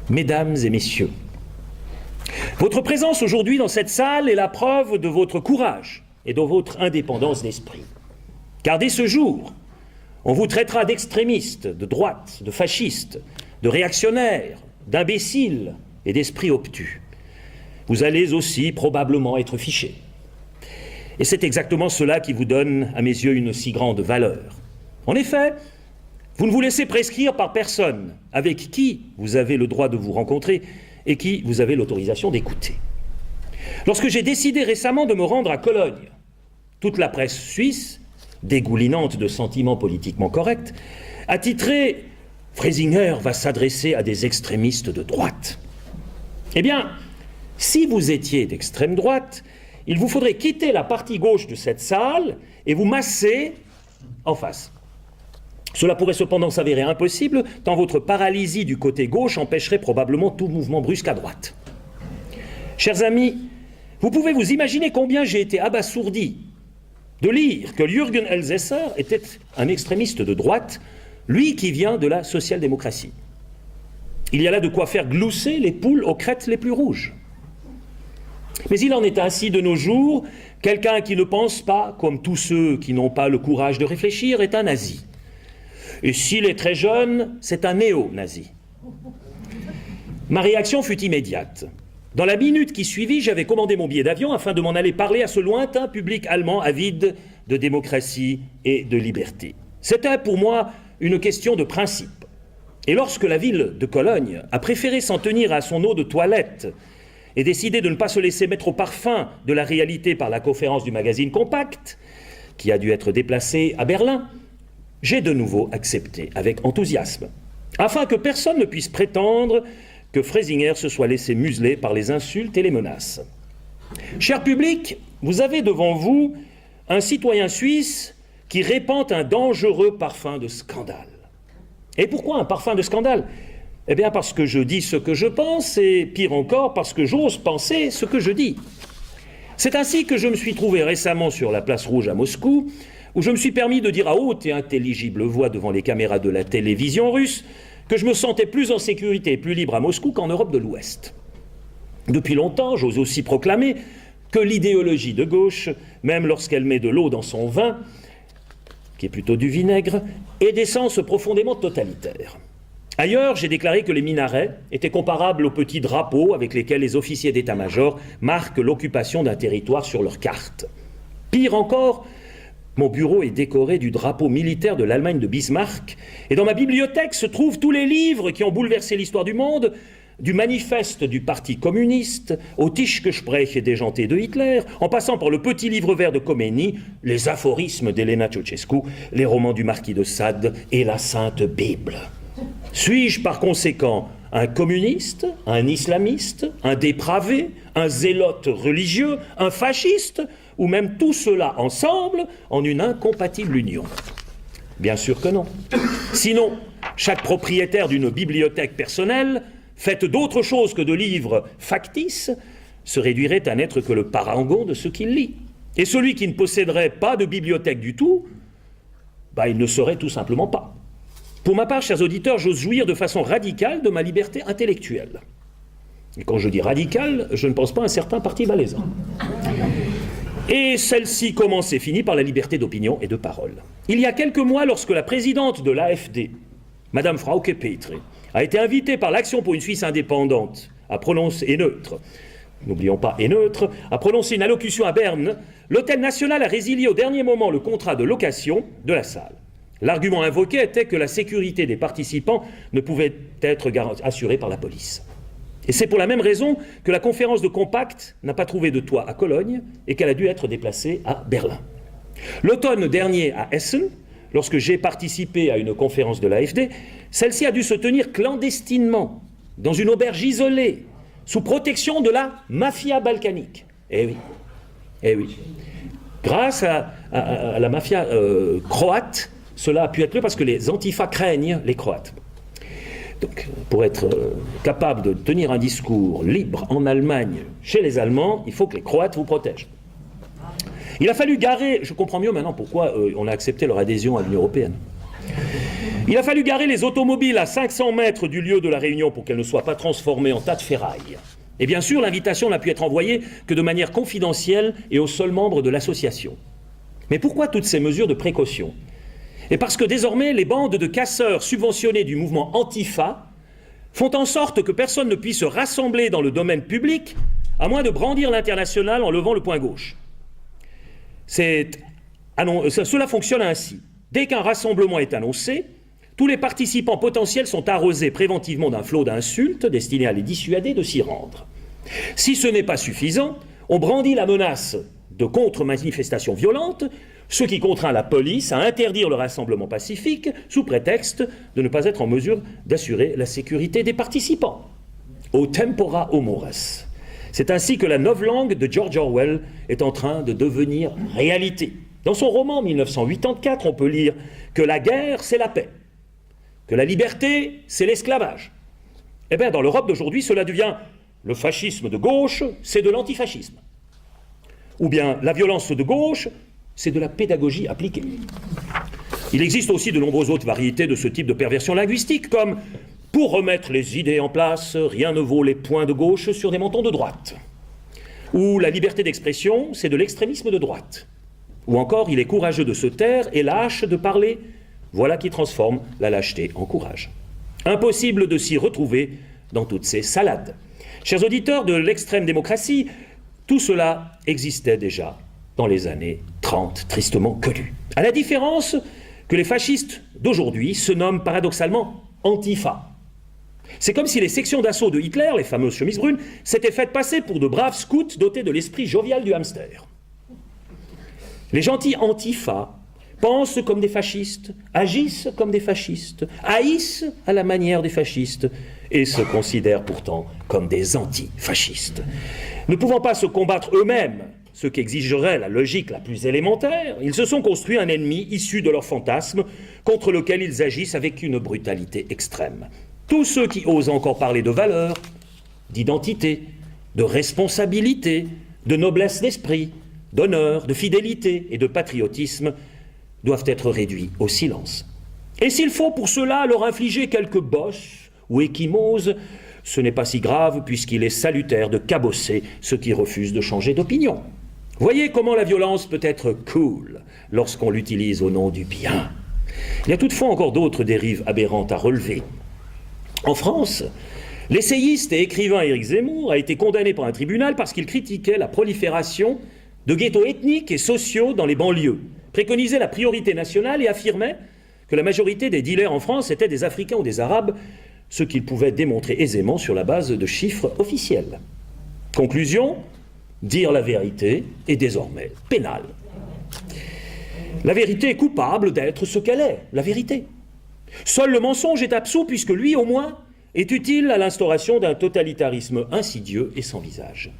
Mesdames et messieurs, votre présence aujourd'hui dans cette salle est la preuve de votre courage et de votre indépendance d'esprit. Car dès ce jour, on vous traitera d'extrémistes, de droite, de fascistes, de réactionnaires, d'imbéciles et d'esprits obtus. Vous allez aussi probablement être fichés. Et c'est exactement cela qui vous donne, à mes yeux, une si grande valeur. En effet, vous ne vous laissez prescrire par personne avec qui vous avez le droit de vous rencontrer et qui vous avez l'autorisation d'écouter. Lorsque j'ai décidé récemment de me rendre à Cologne, toute la presse suisse, dégoulinante de sentiments politiquement corrects, a titré « Freysinger va s'adresser à des extrémistes de droite ». Eh bien, si vous étiez d'extrême droite, il vous faudrait quitter la partie gauche de cette salle et vous masser en face. Cela pourrait cependant s'avérer impossible, tant votre paralysie du côté gauche empêcherait probablement tout mouvement brusque à droite. Chers amis, vous pouvez vous imaginer combien j'ai été abasourdi de lire que Jürgen Elsässer était un extrémiste de droite, lui qui vient de la social-démocratie. Il y a là de quoi faire glousser les poules aux crêtes les plus rouges. Mais il en est ainsi de nos jours, quelqu'un qui ne pense pas, comme tous ceux qui n'ont pas le courage de réfléchir, est un nazi. Et s'il est très jeune, c'est un néo-nazi. Ma réaction fut immédiate. Dans la minute qui suivit, j'avais commandé mon billet d'avion afin de m'en aller parler à ce lointain public allemand avide de démocratie et de liberté. C'était pour moi une question de principe. Et lorsque la ville de Cologne a préféré s'en tenir à son eau de toilette et décidé de ne pas se laisser mettre au parfum de la réalité par la conférence du magazine Compact, qui a dû être déplacée à Berlin, j'ai de nouveau accepté avec enthousiasme, afin que personne ne puisse prétendre que Freysinger se soit laissé museler par les insultes et les menaces. Cher public, vous avez devant vous un citoyen suisse qui répand un dangereux parfum de scandale. Et pourquoi un parfum de scandale ? Eh bien parce que je dis ce que je pense, et pire encore, parce que j'ose penser ce que je dis. C'est ainsi que je me suis trouvé récemment sur la place Rouge à Moscou, où je me suis permis de dire à haute et intelligible voix devant les caméras de la télévision russe que je me sentais plus en sécurité et plus libre à Moscou qu'en Europe de l'Ouest. Depuis longtemps, j'ose aussi proclamer que l'idéologie de gauche, même lorsqu'elle met de l'eau dans son vin, qui est plutôt du vinaigre, est d'essence profondément totalitaire. Ailleurs, j'ai déclaré que les minarets étaient comparables aux petits drapeaux avec lesquels les officiers d'état-major marquent l'occupation d'un territoire sur leur carte. Pire encore, mon bureau est décoré du drapeau militaire de l'Allemagne de Bismarck, et dans ma bibliothèque se trouvent tous les livres qui ont bouleversé l'histoire du monde, du manifeste du Parti communiste, au Tischgespräch déjanté de Hitler, en passant par le petit livre vert de Khomeini, les aphorismes d'Elena Ceausescu, les romans du marquis de Sade et la Sainte Bible. Suis-je par conséquent un communiste, un islamiste, un dépravé, un zélote religieux, un fasciste, ou même tout cela ensemble en une incompatible union? Bien sûr que non. Sinon, chaque propriétaire d'une bibliothèque personnelle, faite d'autre chose que de livres factices, se réduirait à n'être que le parangon de ce qu'il lit. Et celui qui ne posséderait pas de bibliothèque du tout, il ne serait tout simplement pas. Pour ma part, chers auditeurs, j'ose jouir de façon radicale de ma liberté intellectuelle. Et quand je dis radicale, je ne pense pas à un certain parti valaisan. Et celle-ci commence et finit par la liberté d'opinion et de parole. Il y a quelques mois, lorsque la présidente de l'AfD, Madame Frauke Petry, a été invitée par l'Action pour une Suisse indépendante à prononcer, et neutre, n'oublions pas, et neutre, à prononcer une allocution à Berne, l'Hôtel National a résilié au dernier moment le contrat de location de la salle. L'argument invoqué était que la sécurité des participants ne pouvait être assurée par la police. Et c'est pour la même raison que la conférence de Compact n'a pas trouvé de toit à Cologne et qu'elle a dû être déplacée à Berlin. L'automne dernier à Essen, lorsque j'ai participé à une conférence de l'AfD, celle-ci a dû se tenir clandestinement, dans une auberge isolée, sous protection de la mafia balkanique. Eh oui, eh oui. Grâce à la mafia croate, cela a pu être le parce que les antifas craignent les Croates. Donc, pour être capable de tenir un discours libre en Allemagne chez les Allemands, il faut que les Croates vous protègent. Il a fallu garer, je comprends mieux maintenant pourquoi on a accepté leur adhésion à l'Union européenne. Il a fallu garer les automobiles à 500 mètres du lieu de la réunion pour qu'elles ne soient pas transformées en tas de ferraille. Et bien sûr, l'invitation n'a pu être envoyée que de manière confidentielle et aux seuls membres de l'association. Mais pourquoi toutes ces mesures de précaution? Et parce que désormais, les bandes de casseurs subventionnés du mouvement Antifa font en sorte que personne ne puisse se rassembler dans le domaine public à moins de brandir l'international en levant le poing gauche. Cela fonctionne ainsi. Dès qu'un rassemblement est annoncé, tous les participants potentiels sont arrosés préventivement d'un flot d'insultes destinées à les dissuader de s'y rendre. Si ce n'est pas suffisant, on brandit la menace de contre-manifestations violentes, ce qui contraint la police à interdire le rassemblement pacifique sous prétexte de ne pas être en mesure d'assurer la sécurité des participants. Au tempora homoras. C'est ainsi que la novlangue de George Orwell est en train de devenir réalité. Dans son roman 1984, on peut lire que la guerre, c'est la paix, que la liberté, c'est l'esclavage. Eh bien, dans l'Europe d'aujourd'hui, cela devient le fascisme de gauche, c'est de l'antifascisme. Ou bien la violence de gauche, c'est de la pédagogie appliquée. Il existe aussi de nombreuses autres variétés de ce type de perversion linguistique, comme « pour remettre les idées en place, rien ne vaut les points de gauche sur des mentons de droite ». Ou la liberté d'expression, c'est de l'extrémisme de droite. Ou encore, il est courageux de se taire et lâche de parler. Voilà qui transforme la lâcheté en courage. Impossible de s'y retrouver dans toutes ces salades. Chers auditeurs de l'extrême démocratie, tout cela existait déjà dans les années 30, tristement connues. À la différence que les fascistes d'aujourd'hui se nomment paradoxalement Antifa. C'est comme si les sections d'assaut de Hitler, les fameuses chemises brunes, s'étaient faites passer pour de braves scouts dotés de l'esprit jovial du hamster. Les gentils Antifa pensent comme des fascistes, agissent comme des fascistes, haïssent à la manière des fascistes et se considèrent pourtant comme des antifascistes. Ne pouvant pas se combattre eux-mêmes, ce qu'exigerait la logique la plus élémentaire, ils se sont construits un ennemi issu de leurs fantasmes contre lequel ils agissent avec une brutalité extrême. Tous ceux qui osent encore parler de valeurs, d'identité, de responsabilité, de noblesse d'esprit, d'honneur, de fidélité et de patriotisme doivent être réduits au silence. Et s'il faut pour cela leur infliger quelques bosses ou échymoses, ce n'est pas si grave puisqu'il est salutaire de cabosser ceux qui refusent de changer d'opinion. Voyez comment la violence peut être cool lorsqu'on l'utilise au nom du bien. Il y a toutefois encore d'autres dérives aberrantes à relever. En France, l'essayiste et écrivain Éric Zemmour a été condamné par un tribunal parce qu'il critiquait la prolifération de ghettos ethniques et sociaux dans les banlieues, préconisait la priorité nationale et affirmait que la majorité des dealers en France étaient des Africains ou des Arabes, ce qu'il pouvait démontrer aisément sur la base de chiffres officiels. Conclusion, dire la vérité est désormais pénal. La vérité est coupable d'être ce qu'elle est, la vérité. Seul le mensonge est absous puisque lui, au moins, est utile à l'instauration d'un totalitarisme insidieux et sans visage.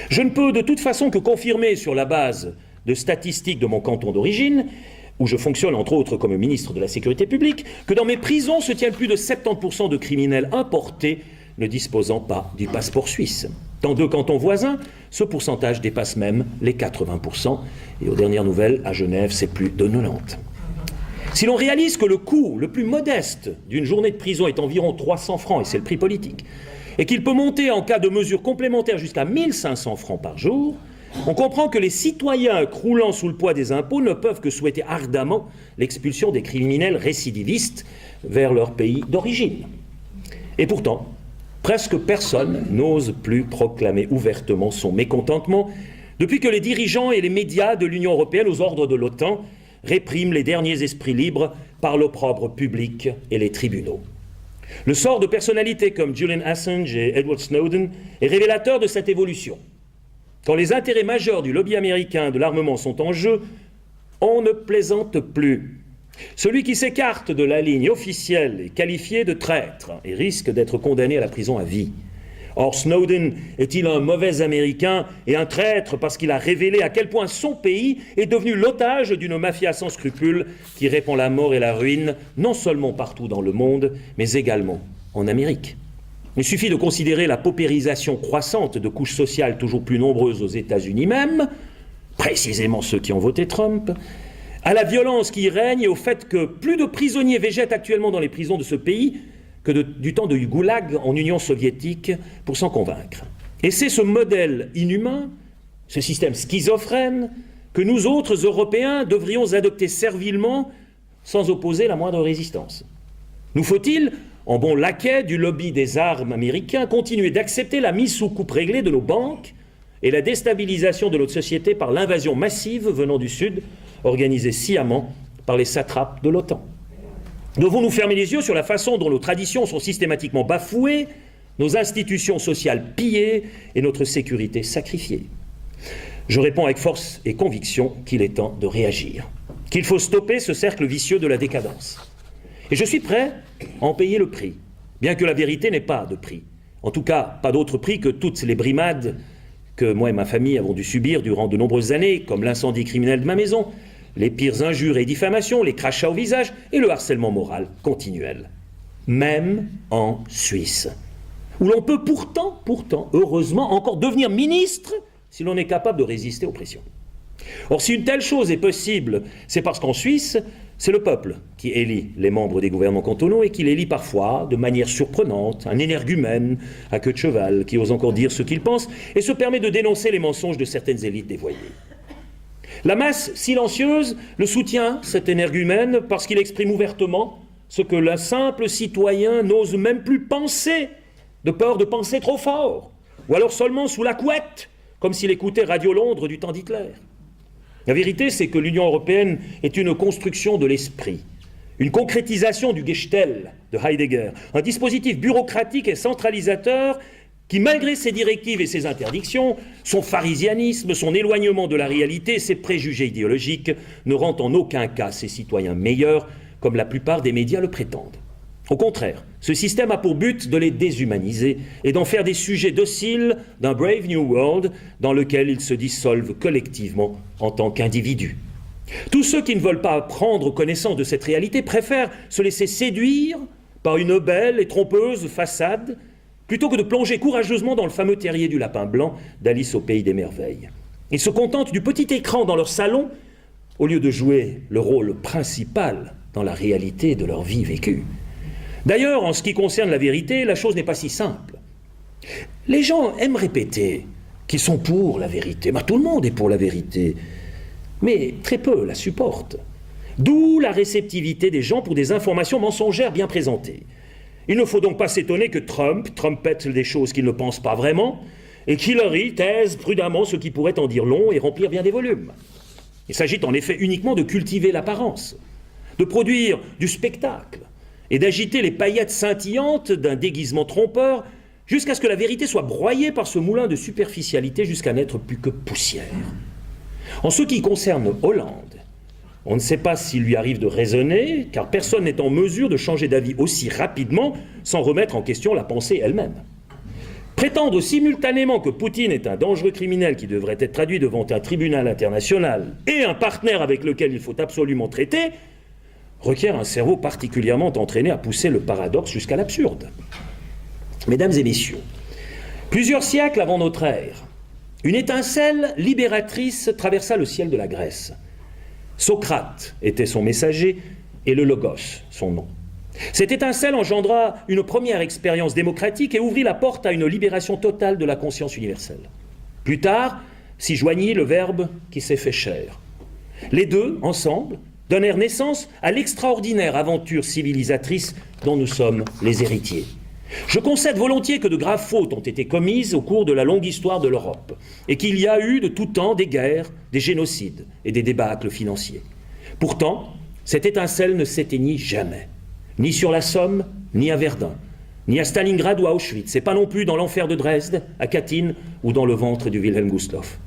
Je ne peux de toute façon que confirmer sur la base de statistiques de mon canton d'origine, où je fonctionne entre autres comme ministre de la Sécurité publique, que dans mes prisons se tiennent plus de 70% de criminels importés ne disposant pas du passeport suisse. Dans 2 cantons voisins, ce pourcentage dépasse même les 80%, et aux dernières nouvelles, à Genève, c'est plus de 90%. Si l'on réalise que le coût le plus modeste d'une journée de prison est environ 300 francs, et c'est le prix politique, et qu'il peut monter en cas de mesures complémentaires jusqu'à 1500 francs par jour, on comprend que les citoyens croulant sous le poids des impôts ne peuvent que souhaiter ardemment l'expulsion des criminels récidivistes vers leur pays d'origine. Et pourtant, presque personne n'ose plus proclamer ouvertement son mécontentement depuis que les dirigeants et les médias de l'Union européenne aux ordres de l'OTAN répriment les derniers esprits libres par l'opprobre public et les tribunaux. Le sort de personnalités comme Julian Assange et Edward Snowden est révélateur de cette évolution. Quand les intérêts majeurs du lobby américain de l'armement sont en jeu, on ne plaisante plus. Celui qui s'écarte de la ligne officielle est qualifié de traître et risque d'être condamné à la prison à vie. Or, Snowden est-il un mauvais Américain et un traître parce qu'il a révélé à quel point son pays est devenu l'otage d'une mafia sans scrupules qui répand la mort et la ruine, non seulement partout dans le monde, mais également en Amérique. Il suffit de considérer la paupérisation croissante de couches sociales toujours plus nombreuses aux États-Unis même, précisément ceux qui ont voté Trump, à la violence qui y règne et au fait que plus de prisonniers végètent actuellement dans les prisons de ce pays que du temps du goulag en Union soviétique pour s'en convaincre. Et c'est ce modèle inhumain, ce système schizophrène, que nous autres Européens devrions adopter servilement sans opposer la moindre résistance. Nous faut-il, en bon laquais du lobby des armes américains, continuer d'accepter la mise sous coupe réglée de nos banques et la déstabilisation de notre société par l'invasion massive venant du Sud, organisée sciemment par les satrapes de l'OTAN? Devons-nous fermer les yeux sur la façon dont nos traditions sont systématiquement bafouées, nos institutions sociales pillées et notre sécurité sacrifiée? Je réponds avec force et conviction qu'il est temps de réagir, qu'il faut stopper ce cercle vicieux de la décadence. Et je suis prêt à en payer le prix, bien que la vérité n'ait pas de prix. En tout cas, pas d'autre prix que toutes les brimades que moi et ma famille avons dû subir durant de nombreuses années, comme l'incendie criminel de ma maison, les pires injures et diffamations, les crachats au visage et le harcèlement moral continuel. Même en Suisse, où l'on peut pourtant, heureusement, encore devenir ministre si l'on est capable de résister aux pressions. Or, si une telle chose est possible, c'est parce qu'en Suisse, c'est le peuple qui élit les membres des gouvernements cantonaux et qui l'élit parfois de manière surprenante, un énergumène à queue de cheval qui ose encore dire ce qu'il pense et se permet de dénoncer les mensonges de certaines élites dévoyées. La masse silencieuse le soutient, cet énergumène, parce qu'il exprime ouvertement ce que le simple citoyen n'ose même plus penser, de peur de penser trop fort, ou alors seulement sous la couette, comme s'il écoutait Radio Londres du temps d'Hitler. La vérité, c'est que l'Union européenne est une construction de l'esprit, une concrétisation du Gestel de Heidegger, un dispositif bureaucratique et centralisateur qui, malgré ses directives et ses interdictions, son pharisianisme, son éloignement de la réalité, ses préjugés idéologiques, ne rend en aucun cas ses citoyens meilleurs, comme la plupart des médias le prétendent. Au contraire, ce système a pour but de les déshumaniser et d'en faire des sujets dociles d'un Brave New World dans lequel ils se dissolvent collectivement en tant qu'individus. Tous ceux qui ne veulent pas prendre connaissance de cette réalité préfèrent se laisser séduire par une belle et trompeuse façade plutôt que de plonger courageusement dans le fameux terrier du lapin blanc d'Alice au pays des merveilles. Ils se contentent du petit écran dans leur salon au lieu de jouer le rôle principal dans la réalité de leur vie vécue. D'ailleurs, en ce qui concerne la vérité, la chose n'est pas si simple. Les gens aiment répéter qu'ils sont pour la vérité. Tout le monde est pour la vérité, mais très peu la supportent. D'où la réceptivité des gens pour des informations mensongères bien présentées. Il ne faut donc pas s'étonner que Trump trompette des choses qu'il ne pense pas vraiment, et qu'Hillary taise prudemment ce qui pourrait en dire long et remplir bien des volumes. Il s'agit en effet uniquement de cultiver l'apparence, de produire du spectacle, et d'agiter les paillettes scintillantes d'un déguisement trompeur jusqu'à ce que la vérité soit broyée par ce moulin de superficialité jusqu'à n'être plus que poussière. En ce qui concerne Hollande, on ne sait pas s'il lui arrive de raisonner, car personne n'est en mesure de changer d'avis aussi rapidement sans remettre en question la pensée elle-même. Prétendre simultanément que Poutine est un dangereux criminel qui devrait être traduit devant un tribunal international et un partenaire avec lequel il faut absolument traiter requiert un cerveau particulièrement entraîné à pousser le paradoxe jusqu'à l'absurde. Mesdames et messieurs, plusieurs siècles avant notre ère, une étincelle libératrice traversa le ciel de la Grèce. Socrate était son messager et le Logos son nom. Cette étincelle engendra une première expérience démocratique et ouvrit la porte à une libération totale de la conscience universelle. Plus tard, s'y joignit le Verbe qui s'est fait chair. Les deux, ensemble, donnèrent naissance à l'extraordinaire aventure civilisatrice dont nous sommes les héritiers. Je concède volontiers que de graves fautes ont été commises au cours de la longue histoire de l'Europe, et qu'il y a eu de tout temps des guerres, des génocides et des débâcles financiers. Pourtant, cette étincelle ne s'éteignit jamais, ni sur la Somme, ni à Verdun, ni à Stalingrad ou à Auschwitz, et pas non plus dans l'enfer de Dresde, à Katyn ou dans le ventre du Wilhelm Gustloff.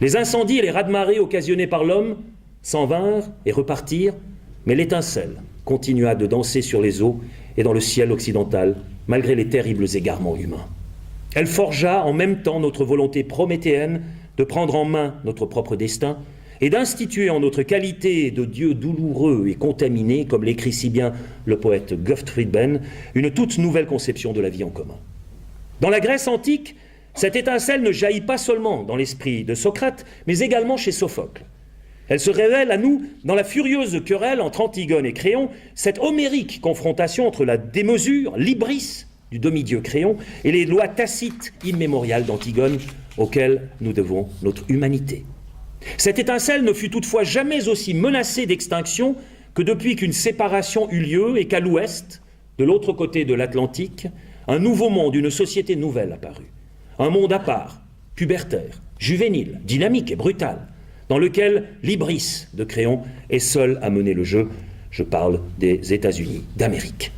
Les incendies et les raz-de-marée occasionnés par l'homme s'en vinrent et repartirent, mais l'étincelle continua de danser sur les eaux et dans le ciel occidental, malgré les terribles égarements humains. Elle forgea en même temps notre volonté prométhéenne de prendre en main notre propre destin et d'instituer en notre qualité de Dieu douloureux et contaminé, comme l'écrit si bien le poète Gottfried Benn, une toute nouvelle conception de la vie en commun. Dans la Grèce antique, cette étincelle ne jaillit pas seulement dans l'esprit de Socrate, mais également chez Sophocle. Elle se révèle à nous dans la furieuse querelle entre Antigone et Créon, cette homérique confrontation entre la démesure, l'hybris du demi-dieu Créon et les lois tacites immémoriales d'Antigone auxquelles nous devons notre humanité. Cette étincelle ne fut toutefois jamais aussi menacée d'extinction que depuis qu'une séparation eut lieu et qu'à l'ouest, de l'autre côté de l'Atlantique, un nouveau monde, une société nouvelle apparut. Un monde à part, pubertaire, juvénile, dynamique et brutal, dans lequel l'hybris de Créon est seul à mener le jeu. Je parle des États-Unis d'Amérique.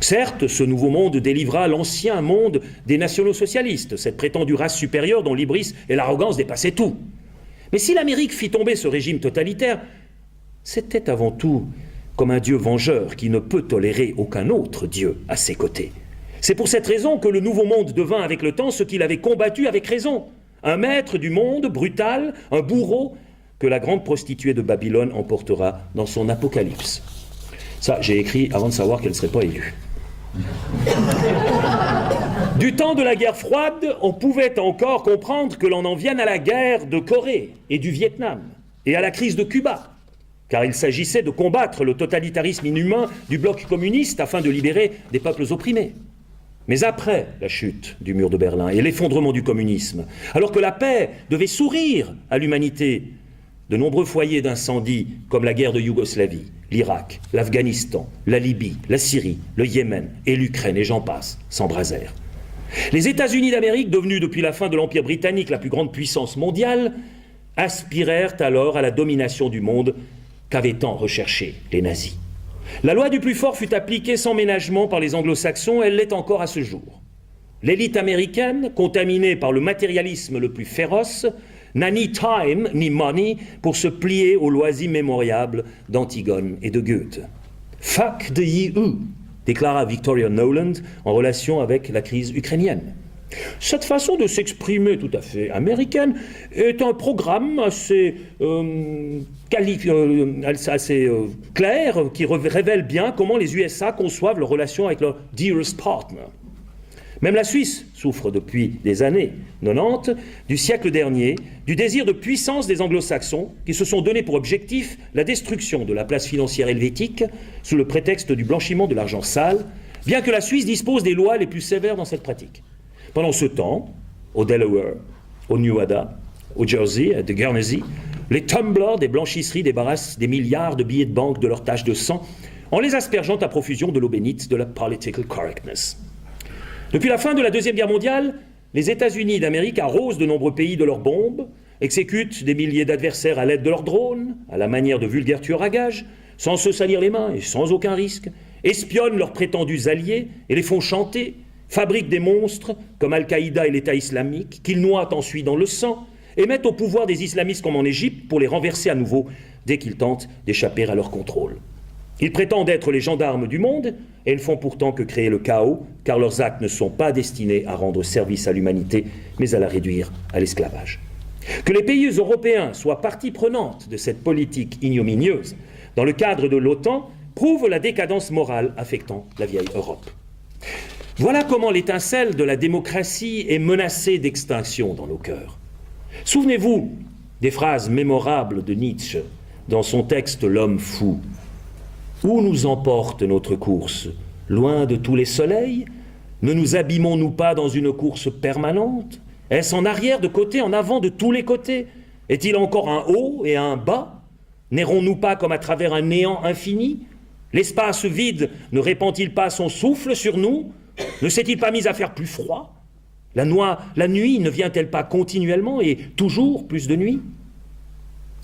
Certes, ce nouveau monde délivra l'ancien monde des nationaux-socialistes, cette prétendue race supérieure dont l'hybris et l'arrogance dépassaient tout. Mais si l'Amérique fit tomber ce régime totalitaire, c'était avant tout comme un Dieu vengeur qui ne peut tolérer aucun autre Dieu à ses côtés. C'est pour cette raison que le nouveau monde devint avec le temps ce qu'il avait combattu avec raison. Un maître du monde brutal, un bourreau que la grande prostituée de Babylone emportera dans son apocalypse. Ça, j'ai écrit avant de savoir qu'elle ne serait pas élue. Du temps de la guerre froide, on pouvait encore comprendre que l'on en vienne à la guerre de Corée et du Vietnam et à la crise de Cuba, car il s'agissait de combattre le totalitarisme inhumain du bloc communiste afin de libérer des peuples opprimés. Mais après la chute du mur de Berlin et l'effondrement du communisme, alors que la paix devait sourire à l'humanité, de nombreux foyers d'incendie comme la guerre de Yougoslavie, l'Irak, l'Afghanistan, la Libye, la Syrie, le Yémen et l'Ukraine, et j'en passe, s'embrasèrent. Les États-Unis d'Amérique, devenus depuis la fin de l'Empire britannique la plus grande puissance mondiale, aspirèrent alors à la domination du monde qu'avaient tant recherché les nazis. La loi du plus fort fut appliquée sans ménagement par les anglo-saxons, elle l'est encore à ce jour. L'élite américaine, contaminée par le matérialisme le plus féroce, n'a ni time ni money pour se plier aux lois immémoriables d'Antigone et de Goethe. « Fuck the EU », déclara Victoria Noland en relation avec la crise ukrainienne. Cette façon de s'exprimer tout à fait américaine est un programme assez clair qui révèle bien comment les USA conçoivent leurs relations avec leur « dearest partner ». Même la Suisse souffre depuis des années 90 du siècle dernier du désir de puissance des anglo-saxons qui se sont donné pour objectif la destruction de la place financière helvétique sous le prétexte du blanchiment de l'argent sale, bien que la Suisse dispose des lois les plus sévères dans cette pratique. Pendant ce temps, au Delaware, au Nevada, au Jersey, à Guernsey, les tumblers des blanchisseries débarrassent des milliards de billets de banque de leurs taches de sang en les aspergeant à profusion de l'eau bénite de la political correctness. Depuis la fin de la Deuxième Guerre mondiale, les États-Unis d'Amérique arrosent de nombreux pays de leurs bombes, exécutent des milliers d'adversaires à l'aide de leurs drones, à la manière de vulgaires tueurs à gages, sans se salir les mains et sans aucun risque, espionnent leurs prétendus alliés et les font chanter, fabriquent des monstres comme Al-Qaïda et l'État islamique, qu'ils noient ensuite dans le sang, et mettent au pouvoir des islamistes comme en Égypte pour les renverser à nouveau dès qu'ils tentent d'échapper à leur contrôle. Ils prétendent être les gendarmes du monde et ne font pourtant que créer le chaos, car leurs actes ne sont pas destinés à rendre service à l'humanité, mais à la réduire à l'esclavage. Que les pays européens soient partie prenante de cette politique ignominieuse dans le cadre de l'OTAN prouve la décadence morale affectant la vieille Europe. Voilà comment l'étincelle de la démocratie est menacée d'extinction dans nos cœurs. Souvenez-vous des phrases mémorables de Nietzsche dans son texte « L'homme fou ». Où nous emporte notre course? Loin de tous les soleils? Ne nous abîmons-nous pas dans une course permanente? Est-ce en arrière, de côté, en avant, de tous les côtés? Est-il encore un haut et un bas? N'errons-nous pas comme à travers un néant infini? L'espace vide ne répand-il pas son souffle sur nous? Ne s'est-il pas mis à faire plus froid? La nuit ne vient-elle pas continuellement et toujours plus de nuit?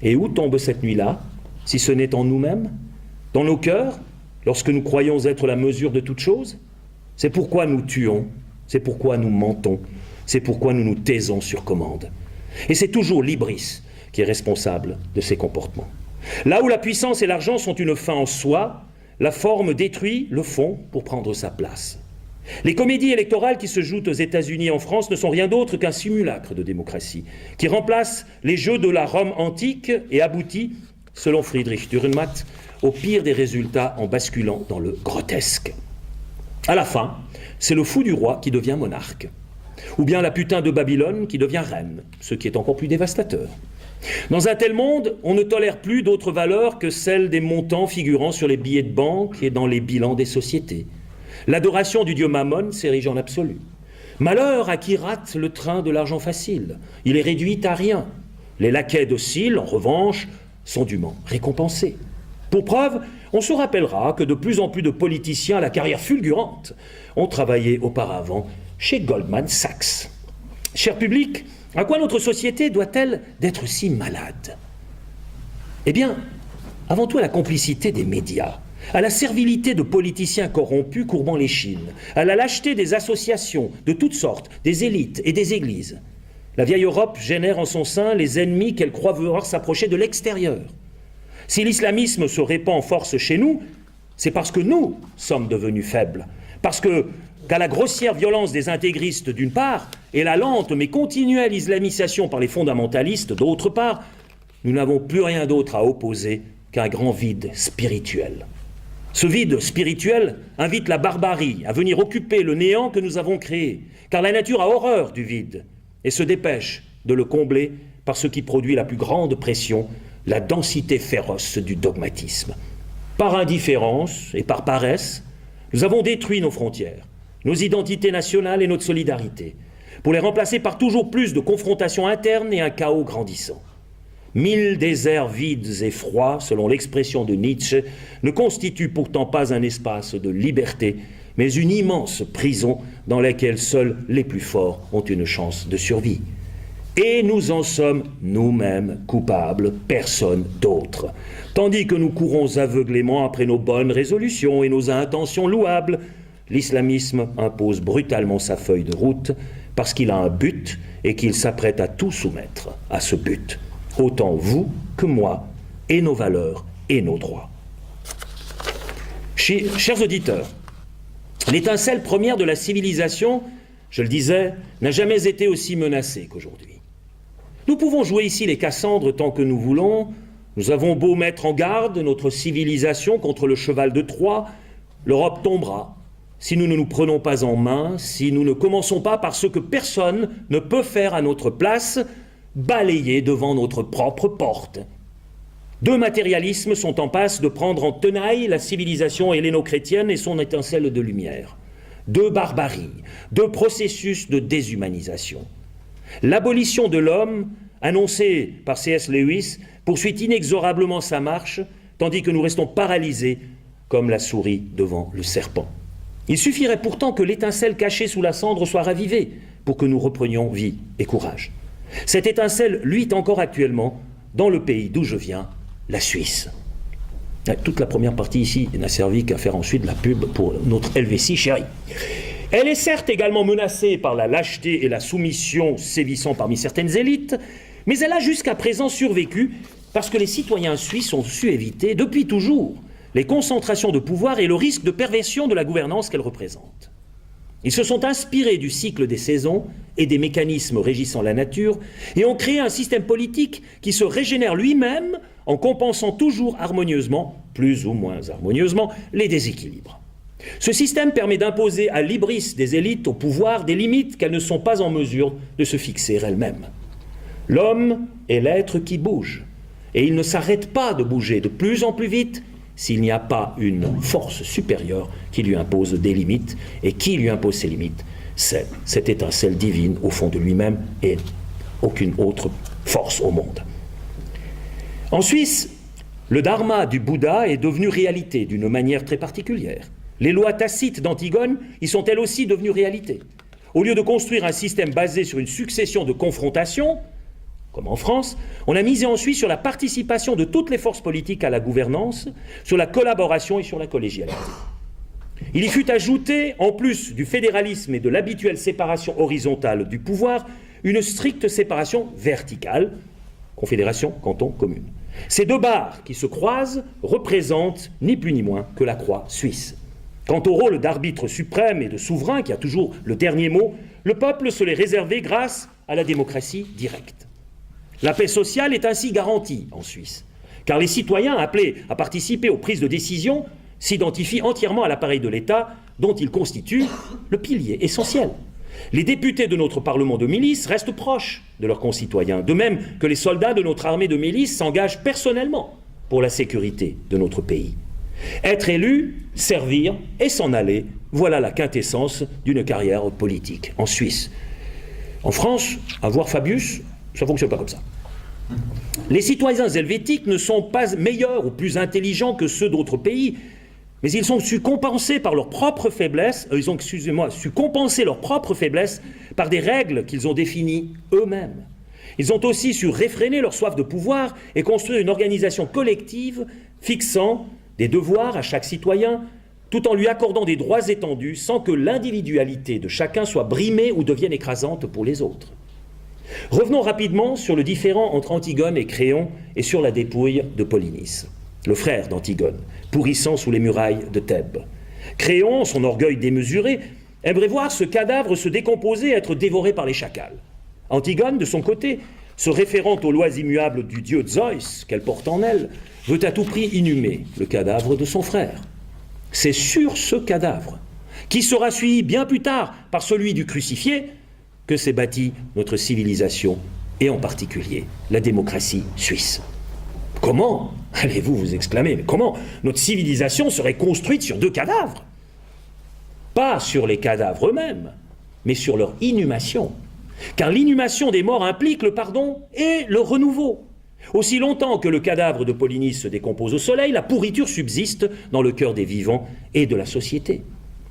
Et où tombe cette nuit-là, si ce n'est en nous-mêmes? Dans nos cœurs, lorsque nous croyons être la mesure de toute chose? C'est pourquoi nous tuons, c'est pourquoi nous mentons, c'est pourquoi nous nous taisons sur commande. Et c'est toujours l'hybris qui est responsable de ces comportements. Là où la puissance et l'argent sont une fin en soi, la forme détruit le fond pour prendre sa place. Les comédies électorales qui se jouent aux États-Unis et en France ne sont rien d'autre qu'un simulacre de démocratie, qui remplace les jeux de la Rome antique et aboutit, selon Friedrich Dürrenmatt, au pire des résultats en basculant dans le grotesque. À la fin, c'est le fou du roi qui devient monarque, ou bien la putain de Babylone qui devient reine, ce qui est encore plus dévastateur. Dans un tel monde, on ne tolère plus d'autres valeurs que celles des montants figurant sur les billets de banque et dans les bilans des sociétés. L'adoration du dieu Mammon s'érige en absolu. Malheur à qui rate le train de l'argent facile. Il est réduit à rien. Les laquais dociles, en revanche, sont dûment récompensés. Pour preuve, on se rappellera que de plus en plus de politiciens à la carrière fulgurante ont travaillé auparavant chez Goldman Sachs. Cher public, à quoi notre société doit-elle d'être si malade? Eh bien, avant tout à la complicité des médias, à la servilité de politiciens corrompus courbant l'échine, à la lâcheté des associations de toutes sortes, des élites et des églises. La vieille Europe génère en son sein les ennemis qu'elle croit voir s'approcher de l'extérieur. Si l'islamisme se répand en force chez nous, c'est parce que nous sommes devenus faibles, parce qu'à la grossière violence des intégristes d'une part, et la lente mais continuelle islamisation par les fondamentalistes d'autre part, nous n'avons plus rien d'autre à opposer qu'un grand vide spirituel. Ce vide spirituel invite la barbarie à venir occuper le néant que nous avons créé, car la nature a horreur du vide et se dépêche de le combler par ce qui produit la plus grande pression, la densité féroce du dogmatisme. Par indifférence et par paresse, nous avons détruit nos frontières, nos identités nationales et notre solidarité, pour les remplacer par toujours plus de confrontations internes et un chaos grandissant. 1000 déserts vides et froids, selon l'expression de Nietzsche, ne constituent pourtant pas un espace de liberté, mais une immense prison dans laquelle seuls les plus forts ont une chance de survie. Et nous en sommes nous-mêmes coupables, personne d'autre. Tandis que nous courons aveuglément après nos bonnes résolutions et nos intentions louables, l'islamisme impose brutalement sa feuille de route parce qu'il a un but et qu'il s'apprête à tout soumettre à ce but. Autant vous que moi, et nos valeurs et nos droits. Chers auditeurs, l'étincelle première de la civilisation, je le disais, n'a jamais été aussi menacée qu'aujourd'hui. Nous pouvons jouer ici les Cassandres tant que nous voulons, nous avons beau mettre en garde notre civilisation contre le cheval de Troie, l'Europe tombera si nous ne nous prenons pas en main, si nous ne commençons pas par ce que personne ne peut faire à notre place, balayer devant notre propre porte. Deux matérialismes sont en passe de prendre en tenaille la civilisation helléno-chrétienne et son étincelle de lumière. Deux barbaries, deux processus de déshumanisation. L'abolition de l'homme, annoncée par C.S. Lewis, poursuit inexorablement sa marche, tandis que nous restons paralysés comme la souris devant le serpent. Il suffirait pourtant que l'étincelle cachée sous la cendre soit ravivée pour que nous reprenions vie et courage. Cette étincelle luit encore actuellement dans le pays d'où je viens, la Suisse. Toute la première partie ici n'a servi qu'à faire ensuite la pub pour notre Helvétie chérie. Elle est certes également menacée par la lâcheté et la soumission sévissant parmi certaines élites, mais elle a jusqu'à présent survécu parce que les citoyens suisses ont su éviter, depuis toujours, les concentrations de pouvoir et le risque de perversion de la gouvernance qu'elle représente. Ils se sont inspirés du cycle des saisons et des mécanismes régissant la nature et ont créé un système politique qui se régénère lui-même en compensant toujours harmonieusement, plus ou moins harmonieusement, les déséquilibres. Ce système permet d'imposer à l'hybris des élites au pouvoir des limites qu'elles ne sont pas en mesure de se fixer elles-mêmes. L'homme est l'être qui bouge, et il ne s'arrête pas de bouger de plus en plus vite s'il n'y a pas une force supérieure qui lui impose des limites, et qui lui impose ces limites, c'est cette étincelle divine au fond de lui-même et aucune autre force au monde. En Suisse, le dharma du Bouddha est devenu réalité d'une manière très particulière. Les lois tacites d'Antigone y sont elles aussi devenues réalité. Au lieu de construire un système basé sur une succession de confrontations, comme en France, on a misé ensuite sur la participation de toutes les forces politiques à la gouvernance, sur la collaboration et sur la collégialité. Il y fut ajouté, en plus du fédéralisme et de l'habituelle séparation horizontale du pouvoir, une stricte séparation verticale, confédération, canton, commune. Ces deux barres qui se croisent représentent ni plus ni moins que la croix suisse. Quant au rôle d'arbitre suprême et de souverain, qui a toujours le dernier mot, le peuple se l'est réservé grâce à la démocratie directe. La paix sociale est ainsi garantie en Suisse, car les citoyens appelés à participer aux prises de décision s'identifient entièrement à l'appareil de l'État dont ils constituent le pilier essentiel. Les députés de notre Parlement de milice restent proches de leurs concitoyens, de même que les soldats de notre armée de milice s'engagent personnellement pour la sécurité de notre pays. Être élu, servir et s'en aller, voilà la quintessence d'une carrière politique en Suisse. En France, avoir Fabius, ça ne fonctionne pas comme ça. Les citoyens helvétiques ne sont pas meilleurs ou plus intelligents que ceux d'autres pays, mais ils ont su compenser par leur propre faiblesse, su compenser leurs propres faiblesses par des règles qu'ils ont définies eux-mêmes. Ils ont aussi su réfréner leur soif de pouvoir et construire une organisation collective fixant des devoirs à chaque citoyen, tout en lui accordant des droits étendus sans que l'individualité de chacun soit brimée ou devienne écrasante pour les autres. Revenons rapidement sur le différend entre Antigone et Créon et sur la dépouille de Polynice, le frère d'Antigone, pourrissant sous les murailles de Thèbes. Créon, son orgueil démesuré, aimerait voir ce cadavre se décomposer et être dévoré par les chacals. Antigone, de son côté, se référant aux lois immuables du dieu Zeus qu'elle porte en elle, veut à tout prix inhumer le cadavre de son frère. C'est sur ce cadavre, qui sera suivi bien plus tard par celui du crucifié, que s'est bâtie notre civilisation, et en particulier la démocratie suisse. Comment, allez-vous vous exclamer, mais comment notre civilisation serait construite sur deux cadavres? Pas sur les cadavres eux-mêmes, mais sur leur inhumation. Car l'inhumation des morts implique le pardon et le renouveau. Aussi longtemps que le cadavre de Polynice se décompose au soleil, la pourriture subsiste dans le cœur des vivants et de la société.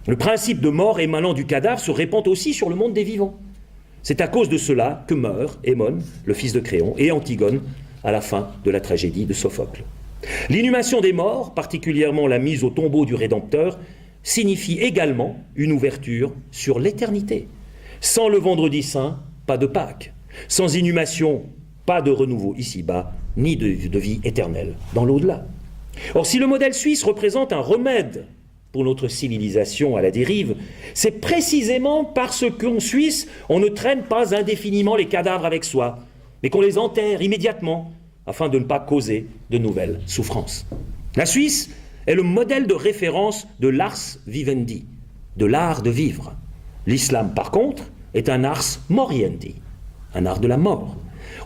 Le principe de mort émanant du cadavre se répand aussi sur le monde des vivants. C'est à cause de cela que meurent Émone, le fils de Créon, et Antigone à la fin de la tragédie de Sophocle. L'inhumation des morts, particulièrement la mise au tombeau du Rédempteur, signifie également une ouverture sur l'éternité. Sans le vendredi saint, pas de Pâques. Sans inhumation, pas de renouveau ici-bas, ni de vie éternelle dans l'au-delà. Or, si le modèle suisse représente un remède pour notre civilisation à la dérive, c'est précisément parce qu'en Suisse, on ne traîne pas indéfiniment les cadavres avec soi, mais qu'on les enterre immédiatement, afin de ne pas causer de nouvelles souffrances. La Suisse est le modèle de référence de l'ars vivendi, de l'art de vivre. L'islam, par contre, est un ars moriendi, un art de la mort.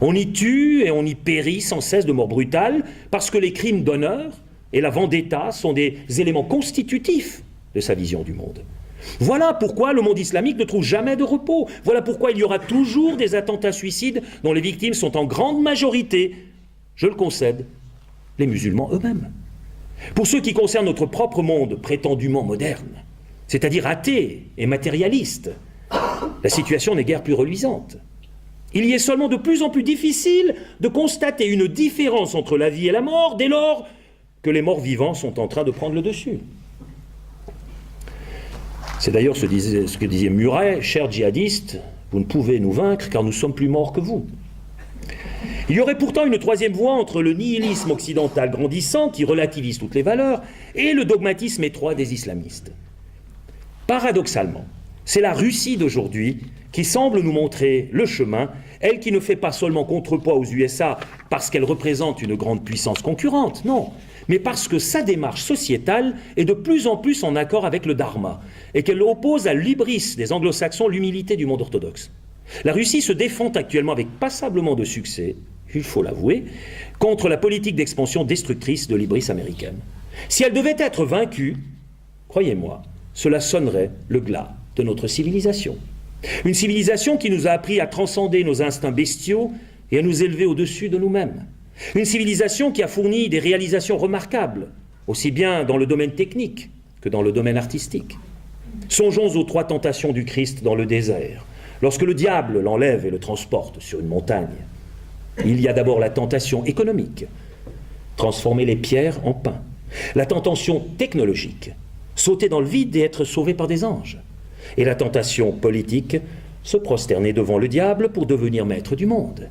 On y tue et on y périt sans cesse de mort brutale, parce que les crimes d'honneur et la vendetta sont des éléments constitutifs de sa vision du monde. Voilà pourquoi le monde islamique ne trouve jamais de repos. Voilà pourquoi il y aura toujours des attentats suicides dont les victimes sont en grande majorité, je le concède, les musulmans eux-mêmes. Pour ce qui concerne notre propre monde prétendument moderne, c'est-à-dire athée et matérialiste, la situation n'est guère plus reluisante. Il y est seulement de plus en plus difficile de constater une différence entre la vie et la mort dès lors que les morts vivants sont en train de prendre le dessus. C'est d'ailleurs ce que disait Murray, cher djihadiste, vous ne pouvez nous vaincre car nous sommes plus morts que vous. Il y aurait pourtant une troisième voie entre le nihilisme occidental grandissant qui relativise toutes les valeurs et le dogmatisme étroit des islamistes. Paradoxalement, c'est la Russie d'aujourd'hui qui semble nous montrer le chemin, elle qui ne fait pas seulement contrepoids aux USA parce qu'elle représente une grande puissance concurrente, non, mais parce que sa démarche sociétale est de plus en plus en accord avec le dharma et qu'elle oppose à l'hybris des anglo-saxons l'humilité du monde orthodoxe. La Russie se défend actuellement avec passablement de succès, il faut l'avouer, contre la politique d'expansion destructrice de l'hybris américaine. Si elle devait être vaincue, croyez-moi, cela sonnerait le glas de notre civilisation. Une civilisation qui nous a appris à transcender nos instincts bestiaux et à nous élever au-dessus de nous-mêmes. Une civilisation qui a fourni des réalisations remarquables, aussi bien dans le domaine technique que dans le domaine artistique. Songeons aux 3 tentations du Christ dans le désert. Lorsque le diable l'enlève et le transporte sur une montagne, il y a d'abord la tentation économique, transformer les pierres en pain. La tentation technologique, sauter dans le vide et être sauvé par des anges. Et la tentation politique, se prosterner devant le diable pour devenir maître du monde.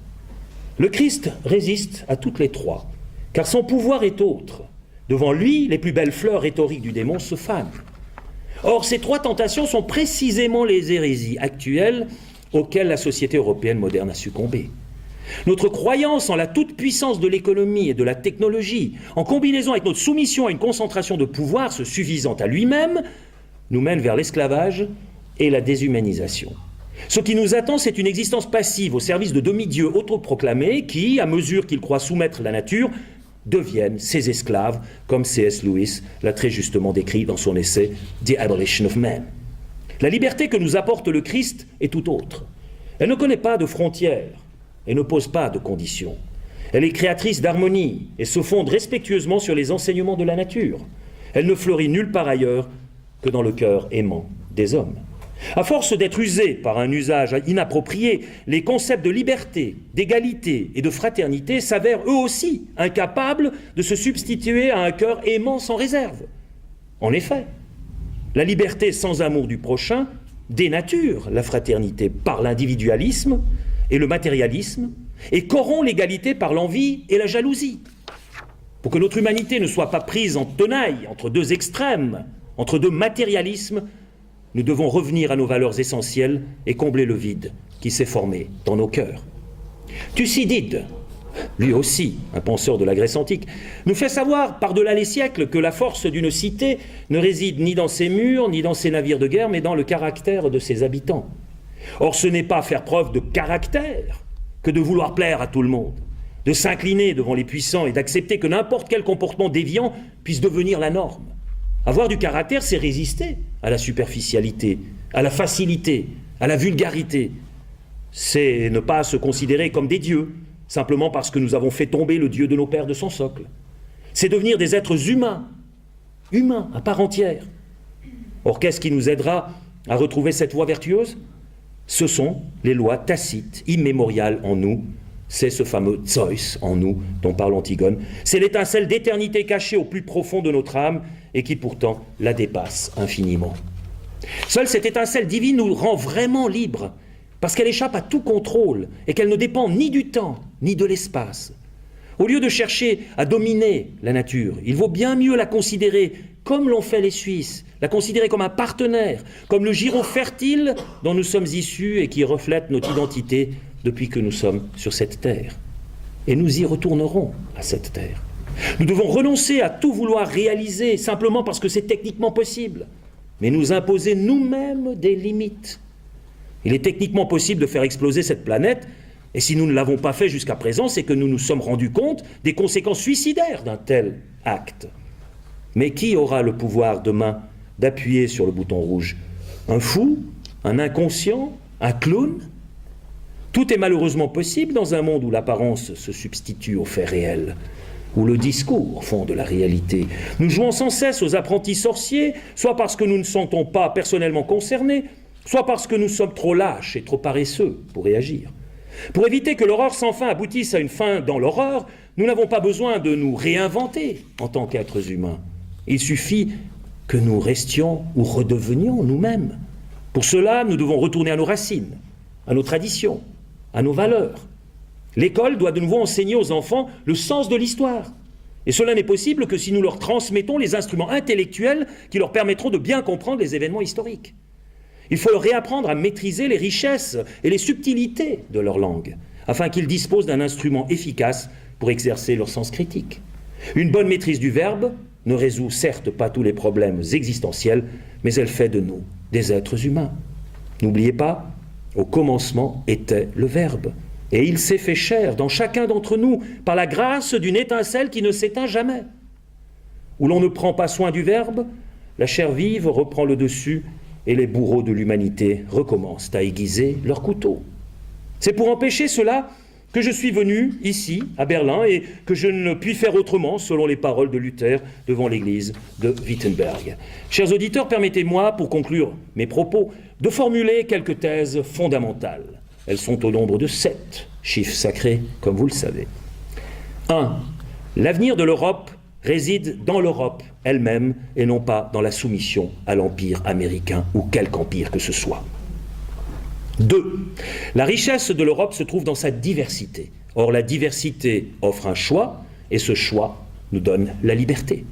Le Christ résiste à toutes les 3, car son pouvoir est autre. Devant lui, les plus belles fleurs rhétoriques du démon se fanent. Or, ces 3 tentations sont précisément les hérésies actuelles auxquelles la société européenne moderne a succombé. Notre croyance en la toute-puissance de l'économie et de la technologie, en combinaison avec notre soumission à une concentration de pouvoir se suffisant à lui-même, nous mène vers l'esclavage et la déshumanisation. Ce qui nous attend, c'est une existence passive au service de demi-dieux autoproclamés qui, à mesure qu'ils croient soumettre la nature, deviennent ses esclaves, comme C.S. Lewis l'a très justement décrit dans son essai « The Abolition of Man ». La liberté que nous apporte le Christ est tout autre. Elle ne connaît pas de frontières et ne pose pas de conditions. Elle est créatrice d'harmonie et se fonde respectueusement sur les enseignements de la nature. Elle ne fleurit nulle part ailleurs que dans le cœur aimant des hommes. À force d'être usés par un usage inapproprié, les concepts de liberté, d'égalité et de fraternité s'avèrent eux aussi incapables de se substituer à un cœur aimant sans réserve. En effet, la liberté sans amour du prochain dénature la fraternité par l'individualisme et le matérialisme et corrompt l'égalité par l'envie et la jalousie. Pour que notre humanité ne soit pas prise en tenaille entre deux extrêmes, entre deux matérialismes, nous devons revenir à nos valeurs essentielles et combler le vide qui s'est formé dans nos cœurs. Thucydide, lui aussi un penseur de la Grèce antique, nous fait savoir par-delà les siècles que la force d'une cité ne réside ni dans ses murs, ni dans ses navires de guerre, mais dans le caractère de ses habitants. Or, ce n'est pas faire preuve de caractère que de vouloir plaire à tout le monde, de s'incliner devant les puissants et d'accepter que n'importe quel comportement déviant puisse devenir la norme. Avoir du caractère, c'est résister à la superficialité, à la facilité, à la vulgarité. C'est ne pas se considérer comme des dieux, simplement parce que nous avons fait tomber le Dieu de nos pères de son socle. C'est devenir des êtres humains, humains à part entière. Or, qu'est-ce qui nous aidera à retrouver cette voie vertueuse? Ce sont les lois tacites, immémoriales en nous. C'est ce fameux Zeus en nous dont parle Antigone. C'est l'étincelle d'éternité cachée au plus profond de notre âme et qui pourtant la dépasse infiniment. Seule cette étincelle divine nous rend vraiment libres parce qu'elle échappe à tout contrôle et qu'elle ne dépend ni du temps ni de l'espace. Au lieu de chercher à dominer la nature, il vaut bien mieux la considérer comme l'ont fait les Suisses, la considérer comme un partenaire, comme le giron fertile dont nous sommes issus et qui reflète notre identité depuis que nous sommes sur cette terre. Et nous y retournerons à cette terre. Nous devons renoncer à tout vouloir réaliser simplement parce que c'est techniquement possible, mais nous imposer nous-mêmes des limites. Il est techniquement possible de faire exploser cette planète, et si nous ne l'avons pas fait jusqu'à présent, c'est que nous nous sommes rendus compte des conséquences suicidaires d'un tel acte. Mais qui aura le pouvoir demain d'appuyer sur le bouton rouge? Un fou? Un inconscient? Un clown? Tout est malheureusement possible dans un monde où l'apparence se substitue au fait réel, où le discours fonde la réalité. Nous jouons sans cesse aux apprentis sorciers, soit parce que nous ne sentons pas personnellement concernés, soit parce que nous sommes trop lâches et trop paresseux pour réagir. Pour éviter que l'horreur sans fin aboutisse à une fin dans l'horreur, nous n'avons pas besoin de nous réinventer en tant qu'êtres humains. Il suffit que nous restions ou redevenions nous-mêmes. Pour cela, nous devons retourner à nos racines, à nos traditions, à nos valeurs. L'école doit de nouveau enseigner aux enfants le sens de l'histoire. Et cela n'est possible que si nous leur transmettons les instruments intellectuels qui leur permettront de bien comprendre les événements historiques. Il faut leur réapprendre à maîtriser les richesses et les subtilités de leur langue, afin qu'ils disposent d'un instrument efficace pour exercer leur sens critique. Une bonne maîtrise du verbe ne résout certes pas tous les problèmes existentiels, mais elle fait de nous des êtres humains. N'oubliez pas, au commencement était le Verbe, et il s'est fait chair dans chacun d'entre nous par la grâce d'une étincelle qui ne s'éteint jamais. Où l'on ne prend pas soin du Verbe, la chair vive reprend le dessus et les bourreaux de l'humanité recommencent à aiguiser leurs couteaux. C'est pour empêcher cela que je suis venu ici, à Berlin, et que je ne puis faire autrement, selon les paroles de Luther devant l'église de Wittenberg. Chers auditeurs, permettez-moi, pour conclure mes propos, de formuler quelques thèses fondamentales. Elles sont au nombre de 7, chiffres sacrés, comme vous le savez. 1. L'avenir de l'Europe réside dans l'Europe elle-même et non pas dans la soumission à l'empire américain ou quelque empire que ce soit. 2. La richesse de l'Europe se trouve dans sa diversité. Or, la diversité offre un choix, et ce choix nous donne la liberté.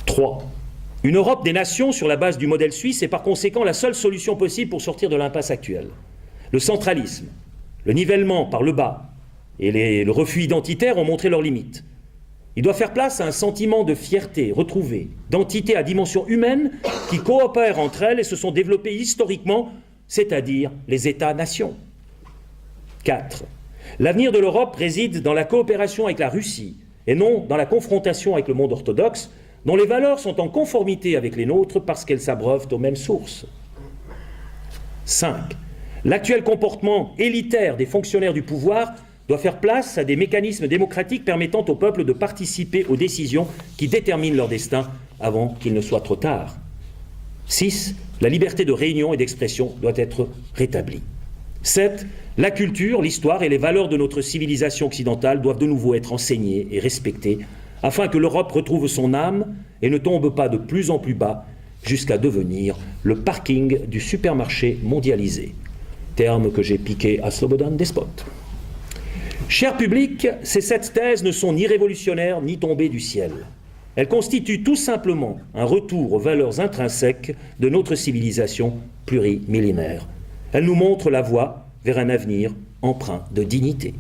3. Une Europe des nations sur la base du modèle suisse est par conséquent la seule solution possible pour sortir de l'impasse actuelle. Le centralisme, le nivellement par le bas et le refus identitaire ont montré leurs limites. Il doit faire place à un sentiment de fierté retrouvée, d'entités à dimension humaine qui coopèrent entre elles et se sont développées historiquement c'est-à-dire les États-nations. 4. L'avenir de l'Europe réside dans la coopération avec la Russie et non dans la confrontation avec le monde orthodoxe, dont les valeurs sont en conformité avec les nôtres parce qu'elles s'abreuvent aux mêmes sources. 5. L'actuel comportement élitaire des fonctionnaires du pouvoir doit faire place à des mécanismes démocratiques permettant au peuple de participer aux décisions qui déterminent leur destin avant qu'il ne soit trop tard. 6. La liberté de réunion et d'expression doit être rétablie. 7. La culture, l'histoire et les valeurs de notre civilisation occidentale doivent de nouveau être enseignées et respectées afin que l'Europe retrouve son âme et ne tombe pas de plus en plus bas jusqu'à devenir le parking du supermarché mondialisé. Terme que j'ai piqué à Slobodan Despot. Cher public, ces 7 thèses ne sont ni révolutionnaires ni tombées du ciel. Elles constituent tout simplement un retour aux valeurs intrinsèques de notre civilisation plurimillénaire. Elles nous montrent la voie vers un avenir empreint de dignité.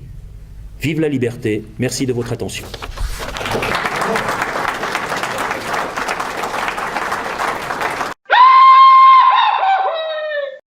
Vive la liberté, merci de votre attention.